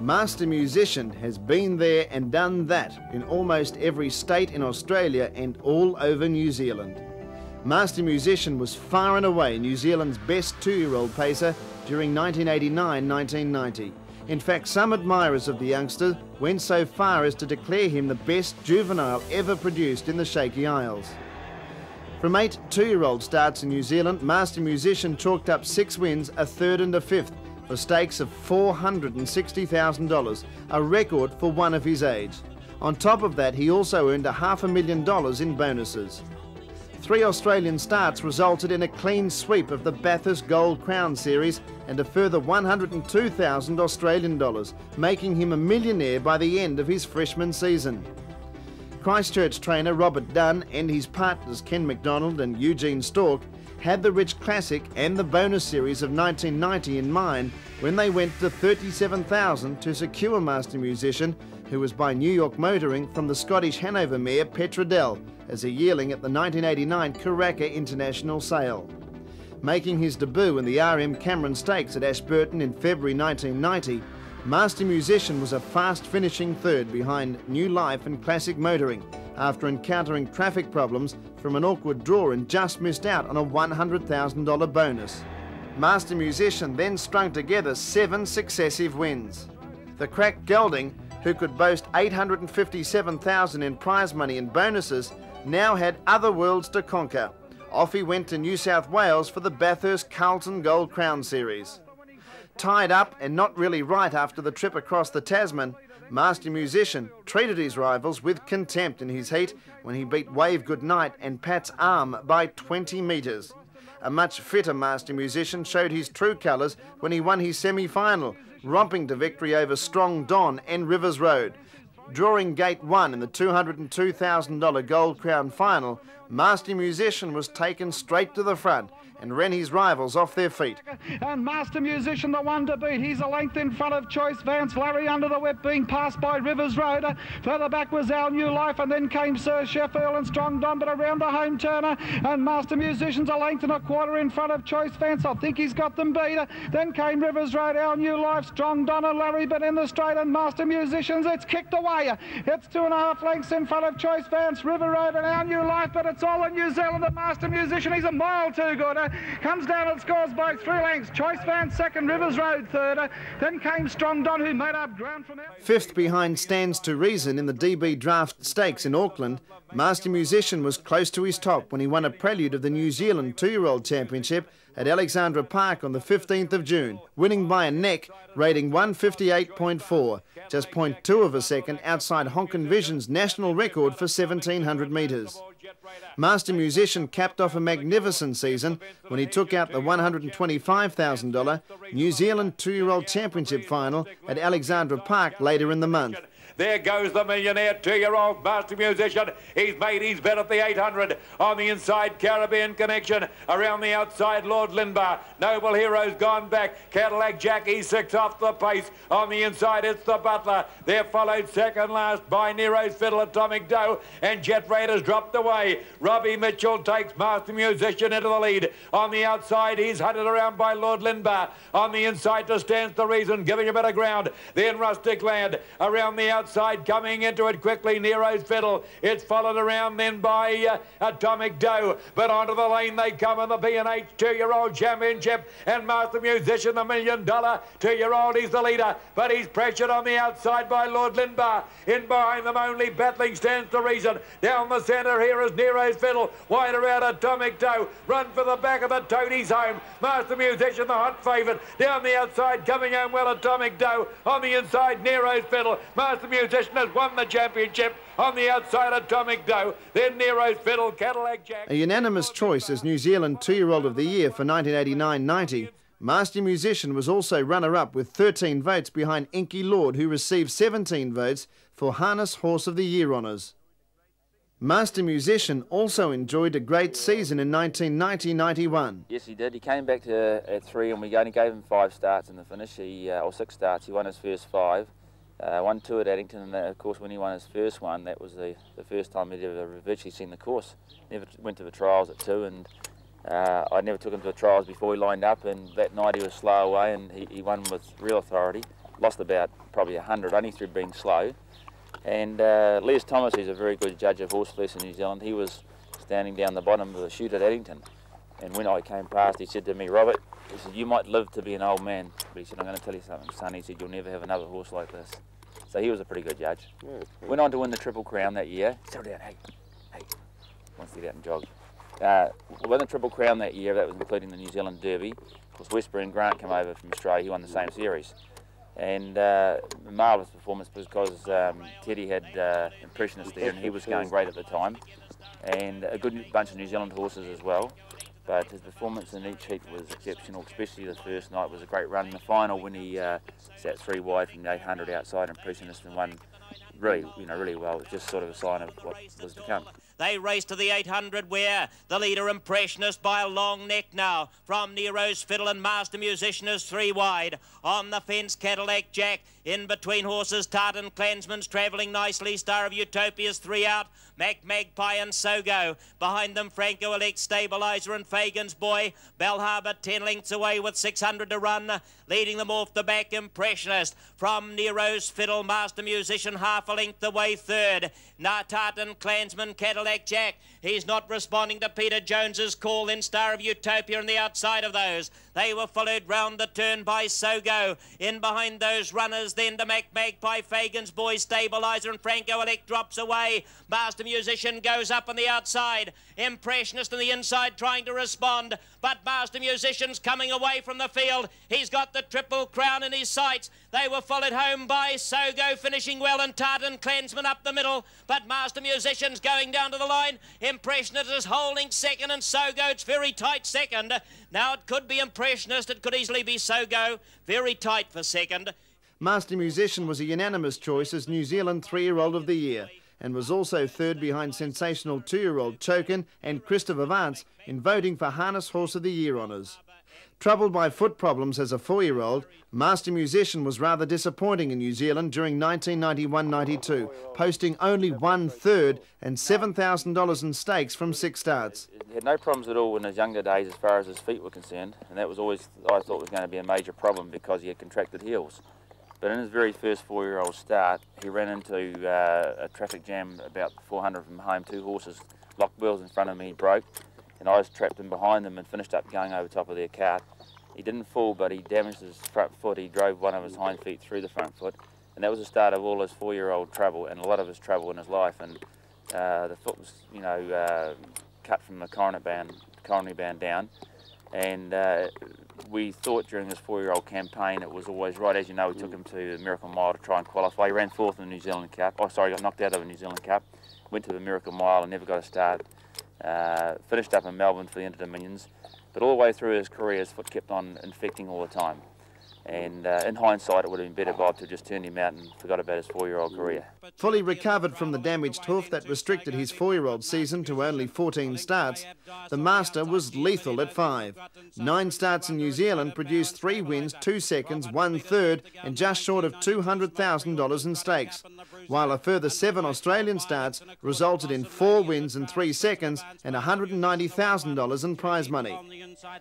Master Musician has been there and done that in almost every state in Australia and all over New Zealand. Master Musician was far and away New Zealand's best 2-year-old pacer during 1989-1990. In fact, some admirers of the youngster went so far as to declare him the best juvenile ever produced in the Shaky Isles. From 8 2-year-old starts in New Zealand, Master Musician chalked up 6 wins, a third and a fifth, for stakes of $460,000, a record for one of his age. On top of that, he also earned $500,000 in bonuses. 3 Australian starts resulted in a clean sweep of the Bathurst Gold Crown Series and a further $102,000 Australian dollars, making him a millionaire by the end of his freshman season. Christchurch trainer Robert Dunn and his partners Ken McDonald and Eugene Stork had the Rich Classic and the bonus series of 1990 in mind when they went to $37,000 to secure Master Musician, who was by New York Motoring from the Scottish Hanover mare Petra Dell as a yearling at the 1989 Karaka International Sale. Making his debut in the RM Cameron Stakes at Ashburton in February 1990, Master Musician was a fast finishing third behind New Life and Classic Motoring after encountering traffic problems from an awkward draw and just missed out on a $100,000 bonus. Master Musician then strung together 7 successive wins. The crack gelding, who could boast $857,000 in prize money and bonuses, now had other worlds to conquer. Off he went to New South Wales for the Bathurst Carlton Gold Crown Series. Tied up and not really right after the trip across the Tasman, Master Musician treated his rivals with contempt in his heat when he beat Wave Goodnight and Pat's Arm by 20 metres. A much fitter Master Musician showed his true colours when he won his semi-final, romping to victory over Strong Don and Rivers Road. Drawing gate 1 in the $202,000 Gold Crown final, Master Musician was taken straight to the front and ran his rivals off their feet. And Master Musician, the one to beat. He's a length in front of Choice Vance. Larry under the whip, being passed by Rivers Road. Further back was Our New Life, and then came Sir Sheffield and Strong Don, but around the home turner. And Master Musician's a length and a quarter in front of Choice Vance. I think he's got them beat. Then came Rivers Road, Our New Life, Strong Don and Larry, but in the straight, and Master Musician's, it's kicked away. It's 2.5 lengths in front of Choice Vance, River Road and Our New Life, but it's all in New Zealand. The Master Musician, he's a mile too good. Comes down and scores by 3 lengths. Choice Vance second, Rivers Road third. Then came Strong Don, who made up ground from there. Fifth behind Stands to Reason in the DB Draft Stakes in Auckland, Master Musician was close to his top when he won a prelude of the New Zealand 2-year-old championship at Alexandra Park on the 15th of June, winning by a neck, rating 158.4, just 0.2 of a second outside Honkin Vision's national record for 1,700 metres. Master Musician capped off a magnificent season when he took out the $125,000 New Zealand 2-year-old championship final at Alexandra Park later in the month. There goes the millionaire 2-year-old Master Musician. He's made his bet at the 800. On the inside, Caribbean Connection. Around the outside, Lord Linbar. Noble Hero's gone back. Cadillac Jackie 6 off the pace. On the inside, it's the Butler. They're followed second last by Nero's Fiddle, Atomic Doe, and Jet Raiders dropped away. Robbie Mitchell takes Master Musician into the lead. On the outside, he's hunted around by Lord Linbar. On the inside, to Stands the Reason, giving a bit of ground. Then Rustic Land. Around the outside, coming into it quickly, Nero's Fiddle. It's followed around then by Atomic Doe, but onto the lane they come in the B&H 2-year-old championship, and Master Musician, the $1 million 2-year-old, he's the leader, but he's pressured on the outside by Lord Linbar. In behind them only battling Stands to Reason. Down the centre here is Nero's Fiddle, wide around Atomic Doe, run for the back of the Toadies home. Master Musician, the hot favourite. Down the outside, coming home well, Atomic Doe. On the inside, Nero's Fiddle. Master Musician has won the championship. On the outside, Atomic Doe. Then Nero's Fiddle, Cadillac Jack. A unanimous choice as New Zealand 2-year-old of the year for 1989-90, Master Musician was also runner-up with 13 votes behind Inky Lord, who received 17 votes for Harness Horse of the Year honours. Master Musician also enjoyed a great season in 1990-91. Yes, he did. He came back at 3 and we only gave him 5 starts in the finish, or 6 starts. He won his first 5. Won 2 at Addington, and of course when he won his first one, that was the first time he'd ever virtually seen the course. Never went to the trials at 2, and I never took him to the trials before he lined up, and that night he was slow away and he won with real authority. lost about probably 100 only through being slow. And Les Thomas, who's a very good judge of horse fleece in New Zealand, he was standing down the bottom of the chute at Addington. And when I came past, he said to me, Robert, he said, you might live to be an old man, but he said, I'm going to tell you something, son. He said, you'll never have another horse like this. So he was a pretty good judge. Yeah, went on to win the Triple Crown that year. Settle down, hey, wants to get out and jog. Won the Triple Crown that year, that was including the New Zealand Derby. Of course, Westbury and Grant came over from Australia, he won the same series. And a marvellous performance because Teddy had Impressionist there and he was going great at the time. And a good bunch of New Zealand horses as well. But his performance in each heat was exceptional, especially the first night was a great run. In the final, when he sat 3 wide from the 800 outside Impressionist and won really, really well, it was just sort of a sign of what was to come. They race to the 800 where the leader Impressionist by a long neck now from Nero's Fiddle and Master Musician is 3 wide. On the fence Cadillac Jack, in between horses Tartan Clansman's travelling nicely, Star of Utopia's 3 out, Magpie and Sogo. Behind them Franco Elect, Stabilizer and Fagan's Boy. Bell Harbour 10 lengths away with 600 to run. Leading them off the back Impressionist. From Nero's Fiddle, Master Musician half a length away 3rd. Tartan Clansman, Cadillac Jack. He's not responding to Peter Jones's call. Then Star of Utopia on the outside of those. They were followed round the turn by Sogo. In behind those runners then to Magpie, Fagan's Boy, Stabilizer and Franco Elect drops away. Master Musician goes up on the outside. Impressionist on the inside trying to respond. But Master Musician's coming away from the field. He's got the Triple Crown in his sights. They were followed home by Sogo finishing well and Tartan Clansman up the middle. But Master Musician's going down to the line. Impressionist is holding second and Sogo's very tight second. Now it could be Impressionist, it could easily be Sogo. Very tight for second. Master Musician was a unanimous choice as New Zealand 3-year-old of the year and was also 3rd behind sensational 2-year-old Token and Christopher Vance in voting for Harness Horse of the Year honours. Troubled by foot problems as a 4-year-old, Master Musician was rather disappointing in New Zealand during 1991-92, posting only 1/3 and $7,000 in stakes from 6 starts. He had no problems at all in his younger days as far as his feet were concerned, and that was always, I thought, was going to be a major problem because he had contracted heels. But in his very first 4-year-old start, he ran into a traffic jam about 400 from home. 2 horses locked wheels in front of me, broke, and I was trapped in behind them and finished up going over top of their cart. He didn't fall, but he damaged his front foot. He drove one of his hind feet through the front foot, and that was the start of all his 4-year-old trouble and a lot of his trouble in his life. And the foot was, cut from the coronary band down, and we thought during this 4-year-old campaign it was always right. As you know, we took him to the Miracle Mile to try and qualify. He ran 4th in the New Zealand Cup. Oh, sorry, got knocked out of the New Zealand Cup. Went to the Miracle Mile and never got a start. Finished up in Melbourne for the Inter-Dominions. But all the way through his career, his foot kept on infecting all the time. And in hindsight, it would have been better, Bob, to just turned him out and forgot about his 4-year-old career. Fully recovered from the damaged hoof that restricted his 4-year-old season to only 14 starts, the Master was lethal at 5. 9 starts in New Zealand produced 3 wins, 2 seconds, 1/3 and just short of $200,000 in stakes, while a further 7 Australian starts resulted in 4 wins and 3 seconds and $190,000 in prize money.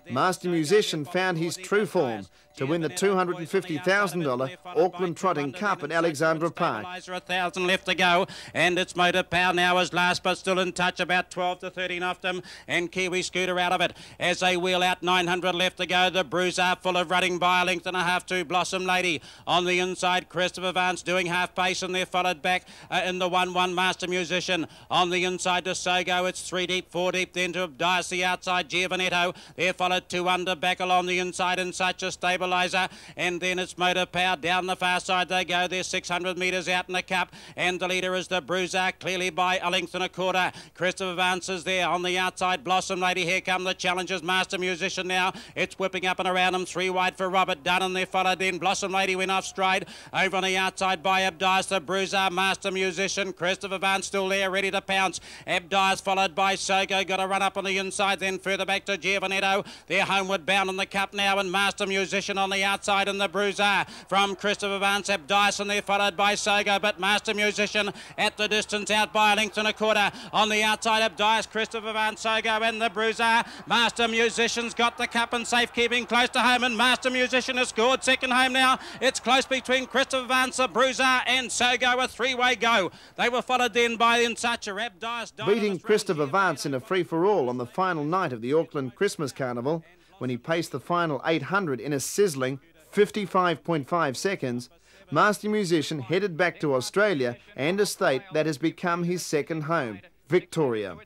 Master Musician found his true form to win the $250,000 Auckland Trotting Cup at Alexandra Park. 1,000 left to go, and it's Motor Power now is last but still in touch, about 12 to 13 off them, and Kiwi Scooter out of it as they wheel out. 900 left to go. The Bruiser full of running by a length and a half to Blossom Lady. On the inside, Christopher Vance doing half pace, and they're followed back in the 1-1 Master Musician. On the inside to Sogo, it's 3 deep, 4 deep, then to Dice outside, Giovanetto. They're followed 2 under, back along the inside in such a Stabilizer, and then it's Motor Power. Down the far side they go. They're 600 metres out in the cup, and the leader is the Bruiser, clearly by a length and a quarter. Christopher Vance is there. On the outside, Blossom Lady. Here come the challengers. Master Musician now. It's whipping up and around them. 3 wide for Robert Dunn, and they're followed in. Blossom Lady went off stride. Over on the outside by Abdias, the Bruiser, Master Musician. Christopher Vance still there, ready to pounce. Abdias followed by Sogo. Got a run up on the inside, then further back to Giovanetto. They're homeward bound in the cup now, and Master Musician on the outside. outside in the Bruiser from Christopher Vance, Dyson there followed by Sogo, but Master Musician at the distance out by a length and a quarter. On the outside of Dice, Christopher Vance, Sogo and the Bruiser. Master Musician's got the cup and safekeeping close to home, and Master Musician has scored second home now. It's close between Christopher Vance, the Bruiser and Sogo, a three-way go. They were followed then by In Such a Rap, Dice. Beating Christopher Vance in a free-for-all on the final night of the Auckland Christmas Carnival, when he paced the final 800 in a sizzling 55.5 seconds, Master Musician headed back to Australia and a state that has become his second home, Victoria.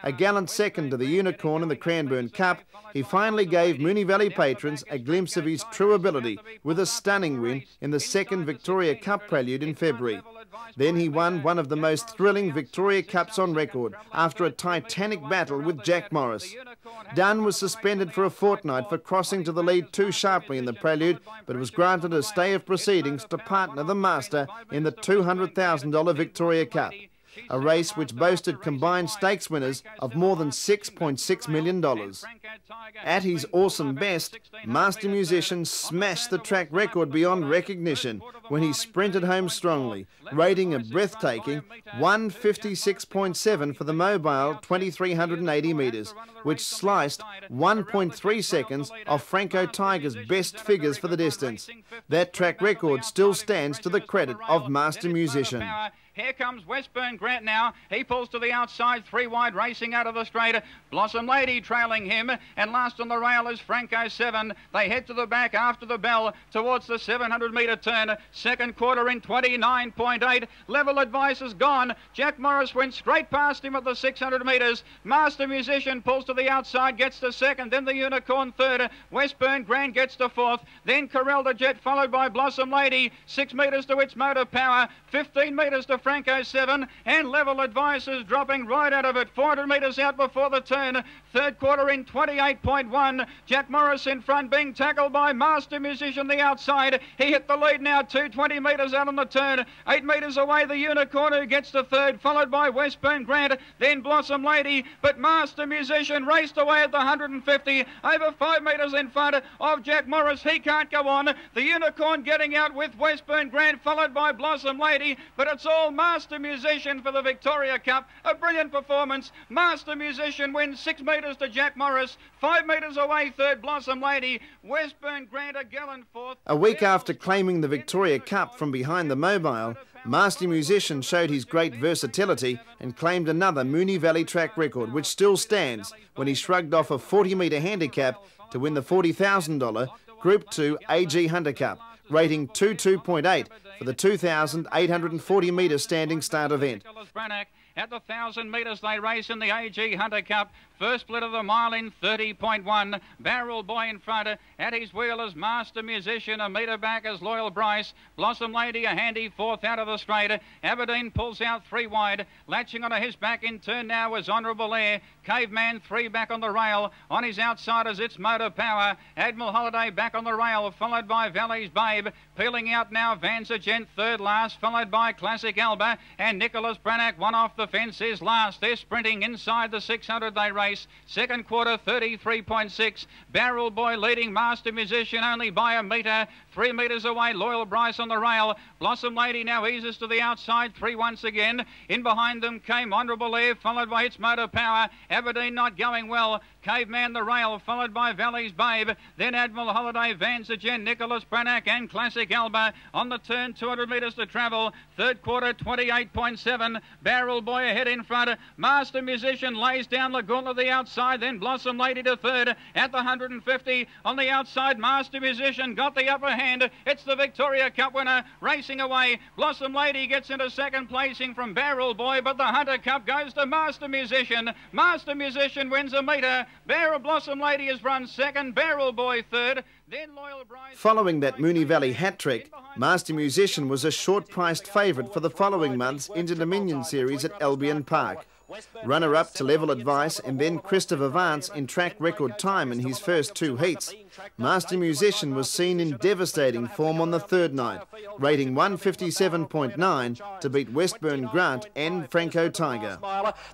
A gallant second to the Unicorn in the Cranbourne Cup, he finally gave Moonee Valley patrons a glimpse of his true ability with a stunning win in the second Victoria Cup prelude in February. Then he won one of the most thrilling Victoria Cups on record after a titanic battle with Jack Morris. Dunn was suspended for a fortnight for crossing to the lead too sharply in the prelude, but was granted a stay of proceedings to partner the Master in the $200,000 Victoria Cup, a race which boasted combined stakes winners of more than $6.6 million. At his awesome best, Master Musician smashed the track record beyond recognition when he sprinted home strongly, rating a breathtaking 1:56.7 for the mobile 2,380 metres, which sliced 1.3 seconds off Franco Tiger's best figures for the distance. That track record still stands to the credit of Master Musician. Here comes Westburn Grant now. He pulls to the outside, three wide, racing out of the straight. Blossom Lady trailing him, and last on the rail is Franco 7. They head to the back after the bell towards the 700-metre turn. Second quarter in 29.8. Level Advice is gone. Jack Morris went straight past him at the 600 metres. Master Musician pulls to the outside, gets to second, then the Unicorn third. Westburn Grant gets to fourth. Then Corral the Jet followed by Blossom Lady. 6 metres to Its Motor Power. 15 metres to Franco 7, and Level Advice is dropping right out of it. 400 metres out before the turn. Third quarter in 28.1. Jack Morris in front, being tackled by Master Musician the outside. He hit the lead now, 220 metres out on the turn. 8 metres away, the Unicorn who gets to third, followed by Westburn Grant, then Blossom Lady. But Master Musician raced away at the 150, over 5 metres in front of Jack Morris. He can't go on. The Unicorn getting out with Westburn Grant, followed by Blossom Lady. But it's all Master Musician for the Victoria Cup. A brilliant performance. Master Musician wins 6 metres to Jack Morris. 5 metres away, third, Blossom Lady. Westburn Grant a gallant fourth. A week after claiming the Victoria Cup from behind the mobile, Master Musician showed his great versatility and claimed another Moonee Valley track record, which still stands when he shrugged off a 40-metre handicap to win the $40,000 Group 2 AG Hunter Cup, rating 22.8 for the 2,840-metre standing start event. At the 1,000 metres they race in the AG Hunter Cup. First split of the mile in 30.1. Barrel Boy in front. At his wheel is Master Musician. A metre back is Loyal Bryce. Blossom Lady a handy fourth out of the straight. Aberdeen pulls out 3 wide. Latching onto his back in turn now is Honourable Air. Caveman 3 back on the rail. On his outside is Its Motor Power. Admiral Holiday back on the rail, followed by Valley's Babe. Peeling out now Vanza Gent third last, followed by Classic Alba. And Nicholas Branagh, one off the fence, is last. They're sprinting inside the 600 they race. Second quarter 33.6. Barrel Boy leading Master Musician only by a metre. 3 metres away, Loyal Bryce on the rail. Blossom Lady now eases to the outside, 3 once again. In behind them came Honourable Air, followed by Its Motor Power. Aberdeen not going well. Caveman the rail, followed by Valley's Babe. Then Admiral Holiday, Vanza Gent, Nicholas Branagh and Classic Alba. On the turn, 200 metres to travel. Third quarter 28.7. Barrel Boy ahead in front. Master Musician lays down the gauntlet the outside, then Blossom Lady to third. At the 150 on the outside, Master Musician got the upper hand. It's the Victoria Cup winner racing away. Blossom Lady gets into second placing from Barrel Boy, but the Hunter Cup goes to Master Musician. Master Musician wins a metre. Blossom Lady has run second, Barrel Boy third. Then Loyal Bryce. Following that Moonee Valley hat-trick, Master Musician was a short-priced favourite for the following month's Inter-Dominion Series at Albion Park. Runner-up to Level Advice and then Christopher Vance in track record time in his first two heats, Master Musician was seen in devastating form on the third night, rating 157.9 to beat Westburn Grant and Franco Tiger.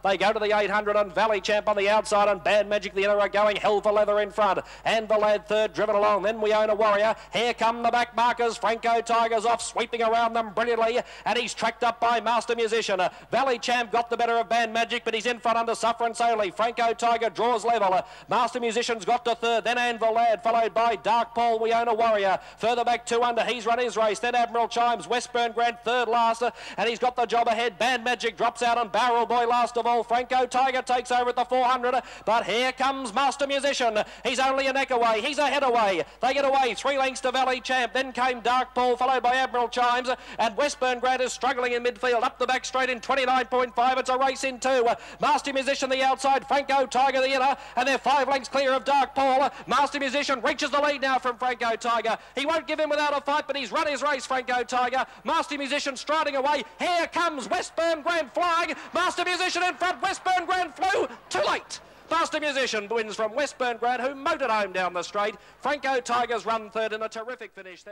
They go to the 800 and Valley Champ on the outside and Bad Magic the inner are going hell for leather in front. And the lad third driven along. Then We Own a Warrior. Here come the back markers. Franco Tiger's off, sweeping around them brilliantly, and he's tracked up by Master Musician. Valley Champ got the better of Bad Magic, but he's in front under Sufferance only. Franco Tiger draws level. Master Musician's got to third. Then Anvil Lad, followed by Dark Paul, We Own a Warrior. Further back 2 under, he's run his race. Then Admiral Chimes, Westburn Grant third last, and he's got the job ahead. Bad Magic drops out on Barrel Boy last of all. Franco Tiger takes over at the 400, but here comes Master Musician. He's only a neck away. He's a head away. They get away 3 lengths to Valley Champ. Then came Dark Paul, followed by Admiral Chimes, and Westburn Grant is struggling in midfield. Up the back straight in 29.5. It's a race in 2. Master Musician the outside, Franco Tiger the inner, and they're 5 lengths clear of Dark Paul. Master Musician reaches the lead now from Franco Tiger. He won't give in without a fight, but he's run his race, Franco Tiger. Master Musician striding away. Here comes Westburn Grant flying. Master Musician in front. Westburn Grant flew. Too late. Master Musician wins from Westburn Grant, who motored home down the straight. Franco Tiger's run third in a terrific finish.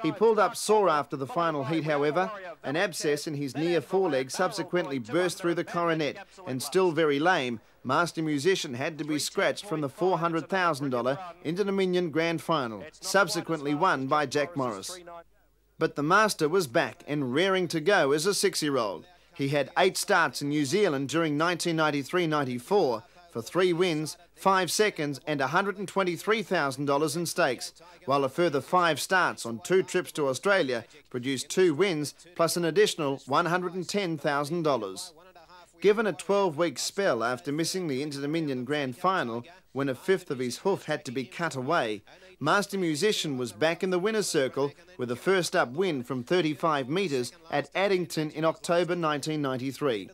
He pulled up sore after the final heat, however. An abscess in his near foreleg subsequently burst through the coronet, and still very lame, Master Musician had to be scratched from the $400,000 Inter-Dominion Grand Final, subsequently won by Jack Morris. But the Master was back and raring to go as a 6-year-old. He had 8 starts in New Zealand during 1993-94, for 3 wins, 5 seconds and $123,000 in stakes, while a further 5 starts on 2 trips to Australia produced 2 wins plus an additional $110,000. Given a 12-week spell after missing the Inter-Dominion Grand Final, when a fifth of his hoof had to be cut away, Master Musician was back in the winner's circle with a first-up win from 35 metres at Addington in October 1993.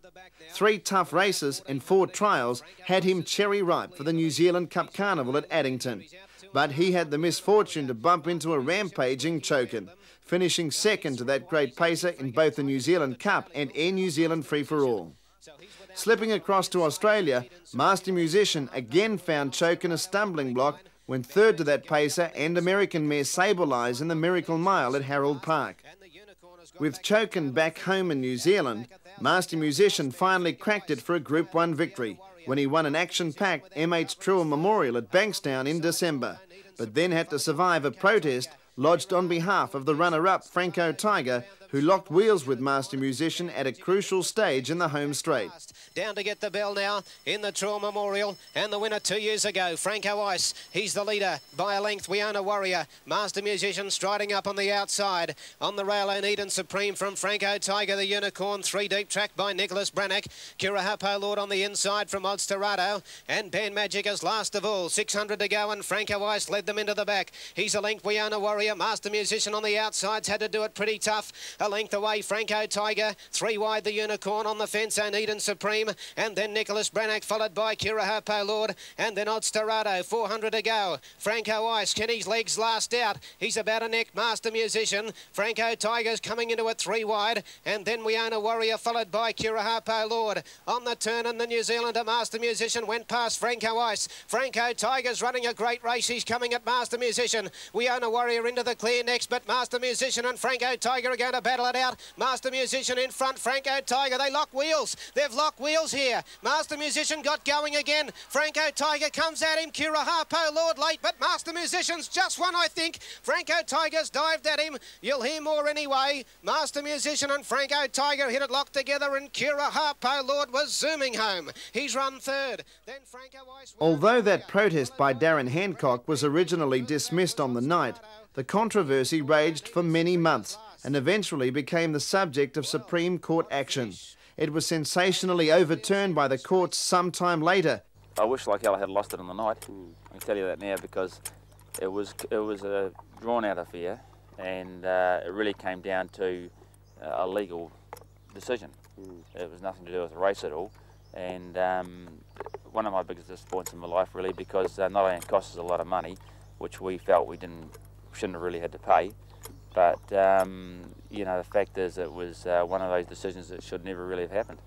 3 tough races and 4 trials had him cherry-ripe for the New Zealand Cup Carnival at Addington. But he had the misfortune to bump into a rampaging Chokin, finishing second to that great pacer in both the New Zealand Cup and Air New Zealand Free-for-All. Slipping across to Australia, Master Musician again found Chokin a stumbling block when third to that pacer and American mare Sable Eyes in the Miracle Mile at Harold Park. With Chokin back home in New Zealand, Master Musician finally cracked it for a Group 1 victory when he won an action-packed MH TREUER Memorial at Bankstown in December, but then had to survive a protest lodged on behalf of the runner-up Franco Tiger, who locked wheels with Master Musician at a crucial stage in the home straight. Down to get the bell now in the TREUER Memorial, and the winner 2 years ago, Franco Ice. He's the leader by a length. We Own a Warrior. Master Musician striding up on the outside. On the rail, Eden Supreme from Franco Tiger, the Unicorn. 3 deep track by Nicholas Brannock. Curahapo Lord on the inside from Odsterado, and Band Magic is last of all. 600 to go, and Franco Ice led them into the back. He's a length. We Own a Warrior. Master Musician on the outsides had to do it pretty tough. A length away, Franco Tiger. 3 wide, the Unicorn on the fence, and Eden Supreme, and then Nicholas Brannock, followed by Curahapo Lord, and then Odsterado. 400 to go. Franco Ice, Kenny's legs last out. He's about a neck. Master Musician. Franco Tiger's coming into it 3 wide, and then We Own a Warrior, followed by Curahapo Lord. On the turn, and the New Zealander Master Musician went past Franco Ice. Franco Tiger's running a great race. He's coming at Master Musician. We Own a Warrior into the clear next, but Master Musician and Franco Tiger are going to battle it out. Master Musician in front, Franco Tiger. They lock wheels. They've locked wheels here. Master Musician got going again. Franco Tiger comes at him. Curahapo Lord late, but Master Musician's just won, I think. Franco Tiger's dived at him. You'll hear more anyway. Master Musician and Franco Tiger hit it locked together, and Curahapo Lord was zooming home. He's run third. Then Franco Ice. Although that protest by Darren Hancock was originally dismissed on the night, the controversy raged for many months and eventually became the subject of Supreme Court action. It was sensationally overturned by the courts some time later. I wish like hell I had lost it on the night. I can tell you that now, because it was a drawn-out affair, and it really came down to a legal decision. It was nothing to do with the race at all, and one of my biggest disappointments in my life, really, because not only it cost us a lot of money, which we felt we shouldn't have really had to pay, but you know, the fact is it was one of those decisions that should never really have happened.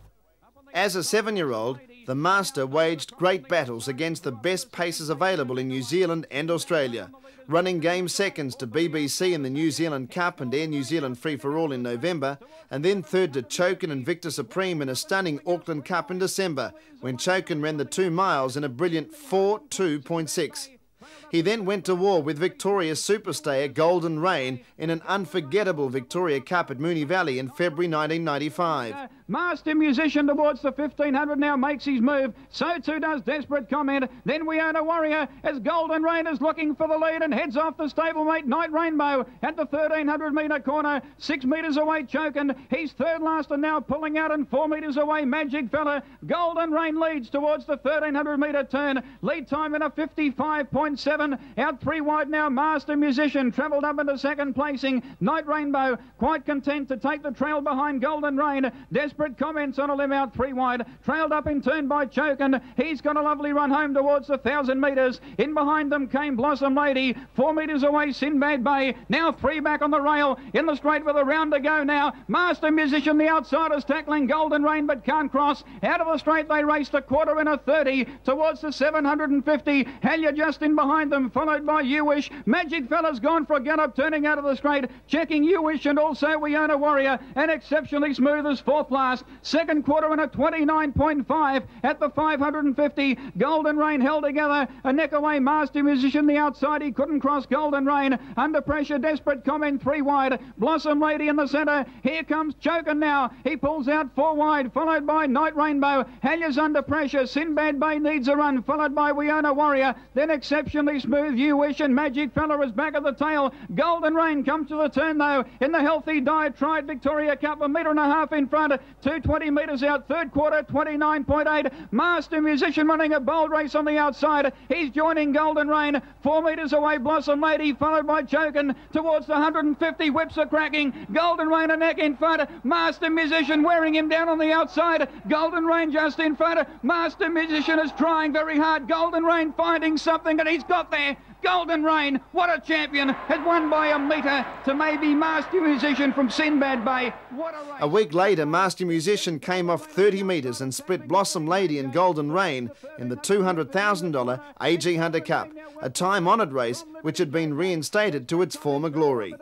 As a 7-year-old, the Master waged great battles against the best pacers available in New Zealand and Australia, running game seconds to BBC in the New Zealand Cup and Air New Zealand Free-for-All in November, and then third to Chokin and Victor Supreme in a stunning Auckland Cup in December, when Chokin ran the 2 miles in a brilliant 4:2.6. He then went to war with Victoria's superstar Golden Rain in an unforgettable Victoria Cup at Moonee Valley in February 1995. Master Musician towards the 1500 now makes his move. So too does Desperate Comment. Then We Own a Warrior as Golden Rain is looking for the lead and heads off the stablemate Night Rainbow at the 1300 metre corner. 6 metres away Chokin. He's third last and now pulling out, and 4 metres away Magic Fella. Golden Rain leads towards the 1300 metre turn. Lead time in a 55.7. Out 3 wide now Master Musician. Travelled up into second placing. Night Rainbow quite content to take the trail behind Golden Rain. Desperate Comments on a limb out 3 wide. Trailed up in turn by Chokin. He's got a lovely run home towards the 1000 metres. In behind them came Blossom Lady. 4 metres away Sinbad Bay. Now 3 back on the rail. In the straight with a round to go now. Master Musician, the outsiders, tackling Golden Rain but can't cross. Out of the straight they raced a quarter in a 30 towards the 750. Halyard just in behind them, followed by You Wish. Magic Fella's gone for a gallop, turning out of the straight, checking You Wish and also We Own a Warrior. And exceptionally smooth as fourth last. Second quarter in a 29.5 at the 550. Golden Rain held together. A neck away Master Musician, the outside. He couldn't cross Golden Rain. Under pressure, Desperate Comment 3 wide. Blossom Lady in the centre. Here comes Chokin now. He pulls out 4 wide, followed by Night Rainbow. Halyard's under pressure. Sinbad Bay needs a run, followed by We Own a Warrior. Then exceptionally smooth You Wish, and Magic Fella is back at the tail. Golden Rain comes to the turn though in the Healthy Diet-Tried Victoria Cup, 1.5 metres in front. 220 metres out, third quarter, 29.8. Master Musician running a bold race on the outside. He's joining Golden Rain. 4 metres away, Blossom Lady, followed by Chokin. Towards the 150, whips are cracking. Golden Rain a neck in front. Master Musician wearing him down on the outside. Golden Rain just in front. Master Musician is trying very hard. Golden Rain finding something, and he's got there. Golden Rain, what a champion, has won by a metre to maybe Master Musician from Sinbad Bay. What a race. A week later, Master Musician came off 30 metres and split Blossom Lady and Golden Rain in the $200,000 AG Hunter Cup, a time-honoured race which had been reinstated to its former glory.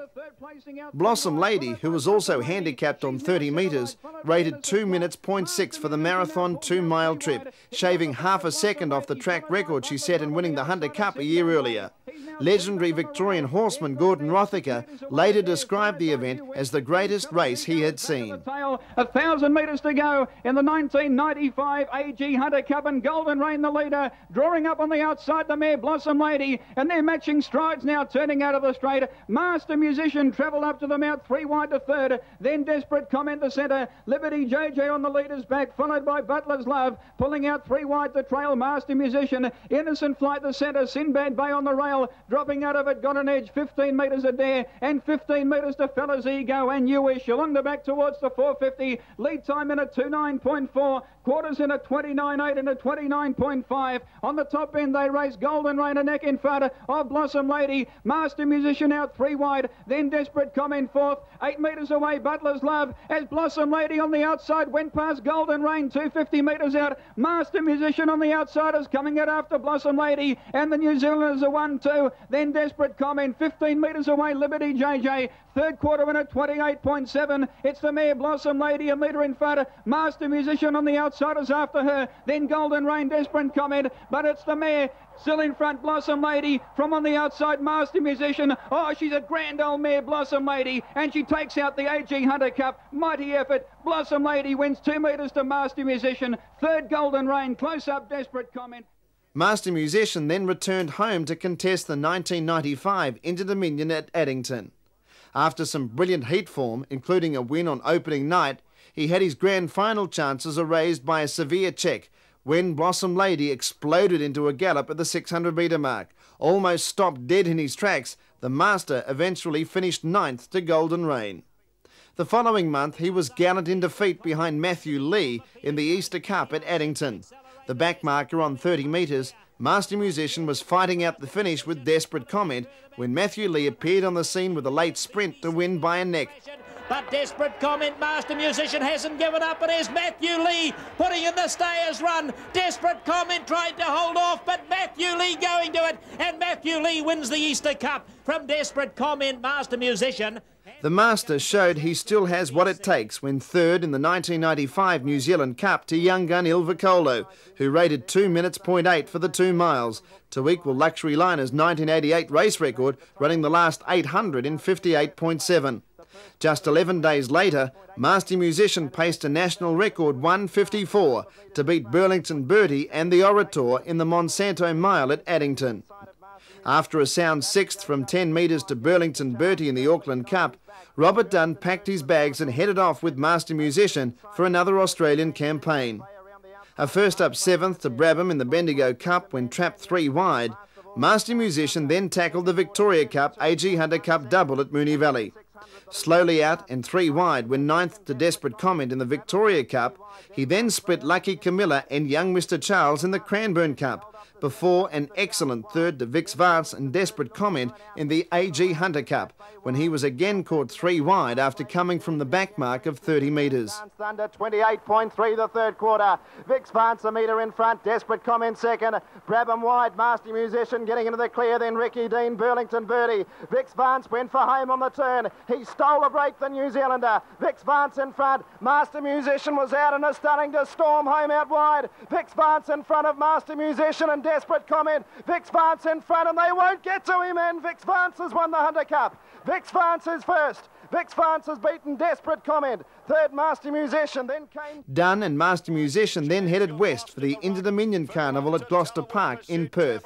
Blossom Lady, who was also handicapped on 30 metres, rated 2 minutes 0.6 for the marathon 2-mile trip, shaving half a second off the track record she set in winning the Hunter Cup a year earlier. Legendary Victorian horseman Gordon Rothacker later described the event as the greatest race he had seen. 1,000 metres to go in the 1995 AG Hunter Cup, and Golden Rain the leader, drawing up on the outside the mare Blossom Lady, and they're matching strides now, turning out of the straight. Master Musician travelled up to the mount, 3 wide to third, then Desperate Comment the centre. Liberty JJ on the leader's back, followed by Butler's Love, pulling out 3 wide to trail Master Musician. Innocent Flight the centre, Sinbad Bay on the rail, dropping out of it, got an edge, 15 metres a dare, and 15 metres to Fella's Ego and You Wish. Along the back towards the 450, lead time in a 29.4, quarters in a 29.8 and a 29.5. On the top end they race Golden Rain a neck in front of Blossom Lady. Master Musician out 3 wide, then Desperate Comment fourth, 8 metres away Butler's Love as Blossom Lady on the outside went past Golden Rain, 250 metres out. Master Musician on the outsiders coming out after Blossom Lady, and the New Zealanders are 1-2. Then Desperate Comment 15 metres away, Liberty JJ. Third quarter in at 28.7. It's the mare Blossom Lady, a metre in front. Master Musician on the outsiders after her. Then Golden Rain, Desperate Comment, but it's the mare still in front, Blossom Lady, from on the outside, Master Musician. Oh, she's a grand old mare, Blossom Lady, and she takes out the AG Hunter Cup. Mighty effort. Blossom Lady wins 2 metres to Master Musician. Third, Golden Rain. Close up, Desperate Comment. Master Musician then returned home to contest the 1995 Inter-Dominion at Addington. After some brilliant heat form, including a win on opening night, he had his grand final chances erased by a severe check when Blossom Lady exploded into a gallop at the 600 metre mark. Almost stopped dead in his tracks, the Master eventually finished 9th to Golden Rain. The following month he was gallant in defeat behind Matthew Lee in the Easter Cup at Addington. The backmarker on 30 metres, Master Musician was fighting out the finish with Desperate Comment when Matthew Lee appeared on the scene with a late sprint to win by a neck. But Desperate Comment, Master Musician hasn't given up. It is Matthew Lee putting in the stayers run. Desperate Comment tried to hold off, but Matthew Lee going to it. And Matthew Lee wins the Easter Cup from Desperate Comment, Master Musician. The Master showed he still has what it takes when third in the 1995 New Zealand Cup to young gun Il Vicolo, who rated 2 minutes .8 for the 2 miles, to equal Luxury Liner's 1988 race record, running the last 800 in 58.7. Just 11 days later, Master Musician paced a national record 1:54 to beat Burlington Bertie and the Orator in the Monsanto Mile at Addington. After a sound 6th from 10 metres to Burlington Bertie in the Auckland Cup, Robert Dunn packed his bags and headed off with Master Musician for another Australian campaign. A first up 7th to Brabham in the Bendigo Cup when trapped 3 wide, Master Musician then tackled the Victoria Cup AG Hunter Cup double at Moonee Valley. Slowly out and 3 wide when 9th to Desperate Comment in the Victoria Cup, he then split Lucky Camilla and young Mr Charles in the Cranbourne Cup, before an excellent 3rd to Vix Vance and Desperate Comment in the AG Hunter Cup, when he was again caught 3 wide after coming from the back mark of 30 metres. Under 28.3 the third quarter. Vix Vance a metre in front, Desperate Comment second, Brabham wide, Master Musician getting into the clear, then Ricky Dean, Burlington Bertie. Vix Vance went for home on the turn. He stole a break, the New Zealander. Vix Vance in front, Master Musician was out and is starting to storm home out wide. Vix Vance in front of Master Musician and Desperate Comment. Vix Vance in front and they won't get to him, and Vix Vance has won the Hunter Cup. Vix Vance is first. Vix Vance has beaten Desperate Comment. Third, Master Musician, then came Dunn, and Master Musician then headed west for the Inter-Dominion Carnival at Gloucester Park in Perth.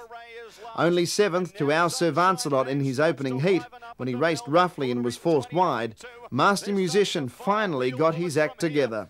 Only 7th to Our Sir Vancelot in his opening heat, when he raced roughly and was forced wide, Master Musician finally got his act together.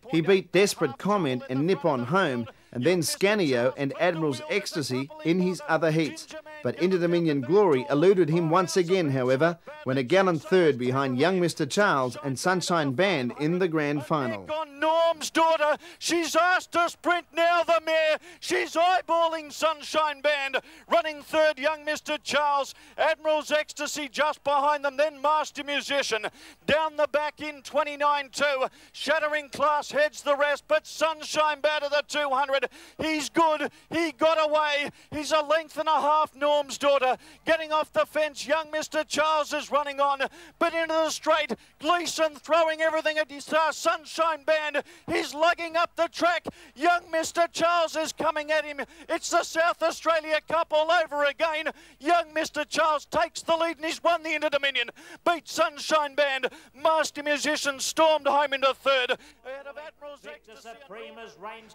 He beat Desperate Comment and Nippon Home, and then Scanio and Admiral's Ecstasy in his other heats. But Inter-Dominion Glory eluded him once again, however, when a gallant 3rd behind young Mr Charles and Sunshine Band in the grand final. On Norm's daughter, she's asked to sprint now, the mare. She's eyeballing Sunshine Band. Running 3rd, young Mr Charles. Admiral's Ecstasy just behind them, then Master Musician. Down the back in 29.2. Shattering Class heads the rest, but Sunshine Band at the 200. He's good. He got away. He's a length and a half, Norm's daughter. Getting off the fence, young Mr Charles is running on, but into the straight. Gleeson throwing everything at his Sunshine Band. He's lugging up the track. Young Mr Charles is coming at him. It's the South Australia Cup all over again. Young Mr Charles takes the lead and he's won the Inter-Dominion. Beat Sunshine Band. Master Musician stormed home into 3rd.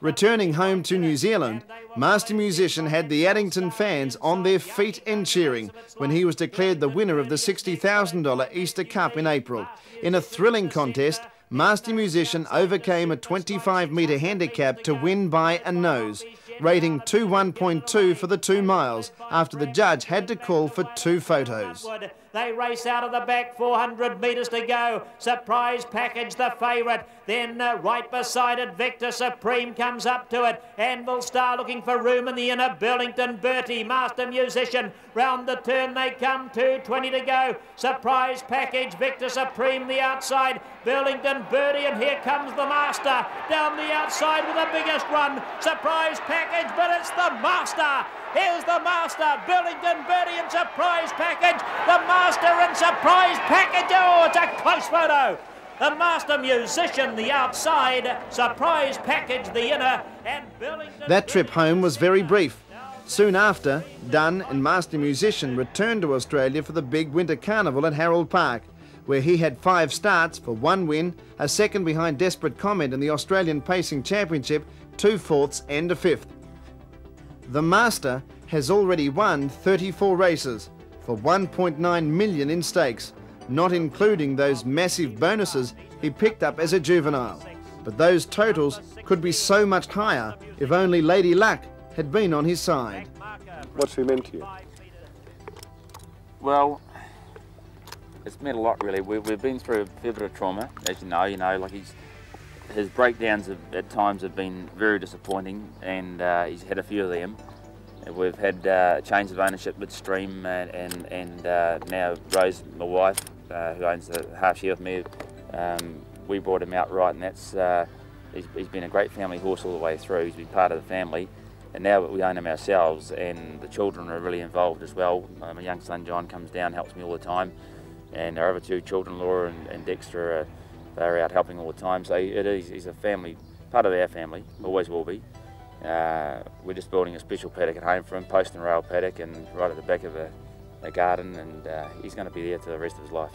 Returning home to New Zealand, Master Musician had the Addington fans on their feet and cheering when he was declared the winner of the $60,000 Easter Cup in April. In a thrilling contest, Master Musician overcame a 25-metre handicap to win by a nose, rating 21.2 for the 2 miles after the judge had to call for 2 photos. They race out of the back, 400 metres to go. Surprise Package, the favourite. Then right beside it, Victor Supreme comes up to it. Anvil Star looking for room in the inner. Burlington Bertie, Master Musician. Round the turn they come, 2:20 to go. Surprise Package, Victor Supreme the outside. Burlington Bertie, and here comes the Master. Down the outside with the biggest run. Surprise Package, but it's the Master. Here's the Master, Burlington Bertie and Surprise Package. The Master and Surprise Package. Oh, it's a close photo. The Master Musician, the outside. Surprise Package, the inner. And Burlington That trip home was very brief. Soon after, Dunn and Master Musician returned to Australia for the big winter carnival at Harold Park, where he had 5 starts for 1 win, a second behind Desperate Comment in the Australian Pacing Championship, 2 fourths and a 5th. The Master has already won 34 races for 1.9 million in stakes, not including those massive bonuses he picked up as a juvenile. But those totals could be so much higher if only Lady Luck had been on his side. What's he meant to you? Well, it's meant a lot really. We've been through a fair bit of trauma, as you know, like his breakdowns at times have been very disappointing, and he's had a few of them. We've had change of ownership midstream, and now Rose, my wife, who owns the half share with me. We brought him out right, and that's he's been a great family horse all the way through. He's been part of the family, and now we own him ourselves, and the children are really involved as well. My young son John comes down, helps me all the time, and our other two children, Laura and Dexter, they're out helping all the time. So he's a family, part of our family, always will be. We're just building a special paddock at home for him, post and rail paddock, and right at the back of the garden, and he's going to be there for the rest of his life.